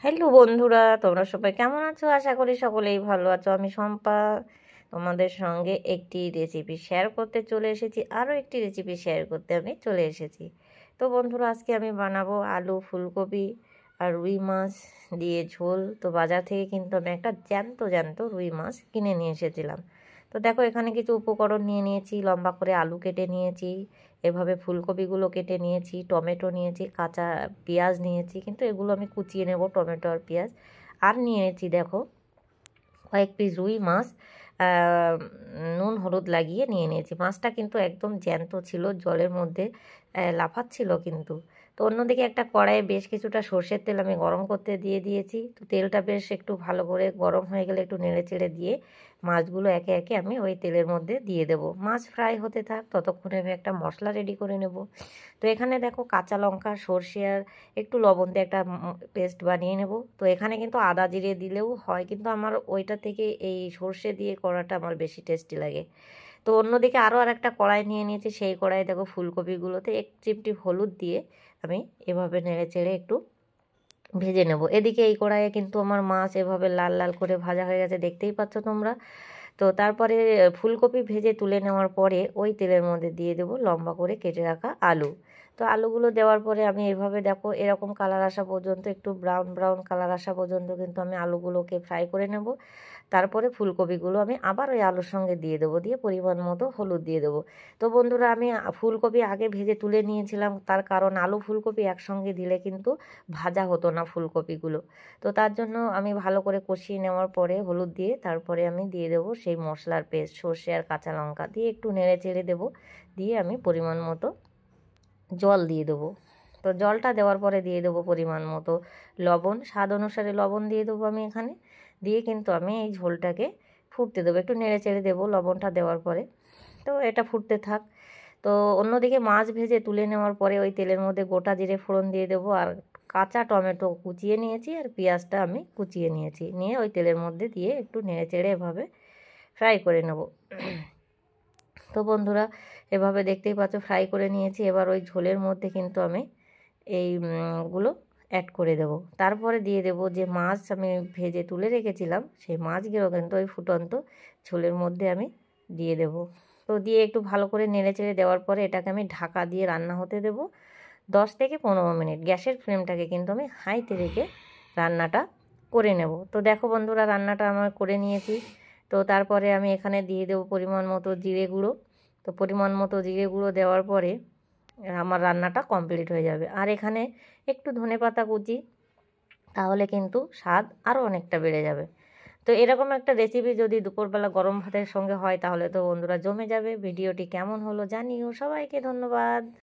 Hello বন্ধুরা, তোমরা সবাই কেমন আছো? আশা করি সকলেই ভালো আছো। আমি শম্পা তোমাদের সঙ্গে একটি রেসিপি শেয়ার করতে চলে এসেছি, আরও একটি রেসিপি শেয়ার করতে আমি চলে এসেছি। তো বন্ধুরা, আজকে আমি বানাবো আলু, ফুলকপি আর রুই মাছ দিয়ে ঝোল। তো বাজার থেকে কিন্তু আমি একটা জ্যান্ত জ্যান্ত রুই মাছ কিনে নিয়ে এসেছিলাম। তো দেখো, এখানে কিছু উপকরণ নিয়ে নিয়েছি। লম্বা করে আলু কেটে নিয়েছি, এভাবে ফুলকপিগুলো কেটে নিয়েছি, টমেটো নিয়েছি, কাঁচা পেঁয়াজ নিয়েছি, কিন্তু এগুলো আমি কুচিয়ে নেব, টমেটো আর পেঁয়াজ। আর নিয়েছি দেখো কয়েক পিস রুই মাছ, নুন হলুদ লাগিয়ে নিয়ে নিয়েছি। মাছটা কিন্তু একদম জ্যান্ত ছিল, জলের মধ্যে লাফাচ্ছিল কিন্তু। তো অন্যদিকে একটা কড়াইয়ে বেশ কিছুটা সর্ষের তেল আমি গরম করতে দিয়ে দিয়েছি। তো তেলটা বেশ একটু ভালো করে গরম হয়ে গেলে একটু নেড়ে চেড়ে দিয়ে মাছগুলো একে একে আমি ওই তেলের মধ্যে দিয়ে দেবো। মাছ ফ্রাই হতে থাক, ততক্ষণে আমি একটা মশলা রেডি করে নেব। তো এখানে দেখো কাঁচা লঙ্কা, সর্ষে আর একটু লবণ দিয়ে একটা পেস্ট বানিয়ে নেব। তো এখানে কিন্তু আদা জিরে দিলেও হয়, কিন্তু আমার ওইটা থেকে এই সর্ষে দিয়ে করাটা আমার বেশি টেস্টি লাগে। তো অন্যদিকে আরও একটা কড়াই নিয়ে নিয়েছি। সেই কড়াই দেখো ফুলকপিগুলোতে এক চিমটি হলুদ দিয়ে আমি এভাবে নেড়ে চেড়ে একটু ভেজে নেব। এদিকে এই কড়াইয়ে কিন্তু আমার মাছ এভাবে লাল লাল করে ভাজা হয়ে গেছে, দেখতেই পাচ্ছ তোমরা। তো তারপরে ফুলকপি ভেজে তুলে নেওয়ার পরে ওই তেলের মধ্যে দিয়ে দেবো লম্বা করে কেটে রাখা আলু। তো আলুগুলো দেওয়ার পরে আমি এভাবে দেখো এরকম কালার আসা পর্যন্ত, একটু ব্রাউন ব্রাউন কালার আসা পর্যন্ত কিন্তু আমি আলুগুলোকে ফ্রাই করে নেব। তারপরে ফুলকপিগুলো আমি আবার ওই আলুর সঙ্গে দিয়ে দেবো, দিয়ে পরিমাণ মতো হলুদ দিয়ে দেবো। তো বন্ধুরা, আমি ফুলকপি আগে ভেজে তুলে নিয়েছিলাম, তার কারণ আলু ফুলকপি একসঙ্গে দিলে কিন্তু ভাজা হতো না ফুলকপিগুলো। তো তার জন্য আমি ভালো করে কষিয়ে নেওয়ার পরে হলুদ দিয়ে তারপরে আমি দিয়ে দেবো সেই মশলার পেস্ট, সর্ষে আর কাঁচা লঙ্কা দিয়ে একটু নেড়ে চেড়ে দেবো। দিয়ে আমি পরিমাণ মতো জল দিয়ে দেবো। তো জলটা দেওয়ার পরে দিয়ে দেবো পরিমাণ মতো লবণ, স্বাদ অনুসারে লবণ দিয়ে দেবো আমি এখানে। দিয়ে কিন্তু আমি এই ঝোলটাকে ফুটতে দেবো, একটু নেড়ে চেড়ে দেবো লবণটা দেওয়ার পরে। তো এটা ফুটতে থাক। তো অন্যদিকে মাছ ভেজে তুলে নেওয়ার পরে ওই তেলের মধ্যে গোটা জিরে ফোড়ন দিয়ে দেবো, আর কাঁচা টমেটো কুচিয়ে নিয়েছি আর পেঁয়াজটা আমি কুচিয়ে নিয়েছি, নিয়ে ওই তেলের মধ্যে দিয়ে একটু নেড়ে চেড়ে এভাবে ফ্রাই করে নেব। তো বন্ধুরা, এভাবে দেখতেই পাচ্ছ ফ্রাই করে নিয়েছি। এবার ওই ঝোলের মধ্যে কিন্তু আমি গুলো অ্যাড করে দেব। তারপরে দিয়ে দেব যে মাছ আমি ভেজে তুলে রেখেছিলাম, সেই মাছগুলো কিন্তু ওই ফুটন্ত ঝোলের মধ্যে আমি দিয়ে দেব। তো দিয়ে একটু ভালো করে নেড়ে চেড়ে দেওয়ার পরে এটাকে আমি ঢাকা দিয়ে রান্না হতে দেব 10 থেকে 15 মিনিট। গ্যাসের ফ্লেমটাকে কিন্তু আমি হাইতে রেখে রান্নাটা করে নেব। তো দেখো বন্ধুরা, রান্নাটা আমার করে নিয়েছি। তো তারপরে আমি এখানে দিয়ে দেবো পরিমাণ মতো জিরে গুঁড়ো। তো পরিমাণ মতো জিরে গুঁড়ো দেওয়ার পরে আমার রান্নাটা কমপ্লিট হয়ে যাবে। আর এখানে একটু ধনেপাতা কুচি, তাহলে কিন্তু স্বাদ আরও অনেকটা বেড়ে যাবে। তো এরকম একটা রেসিপি যদি দুপুরবেলা গরম ভাতের সঙ্গে হয় তাহলে তো বন্ধুরা জমে যাবে। ভিডিওটি কেমন হলো জানিও। সবাইকে ধন্যবাদ।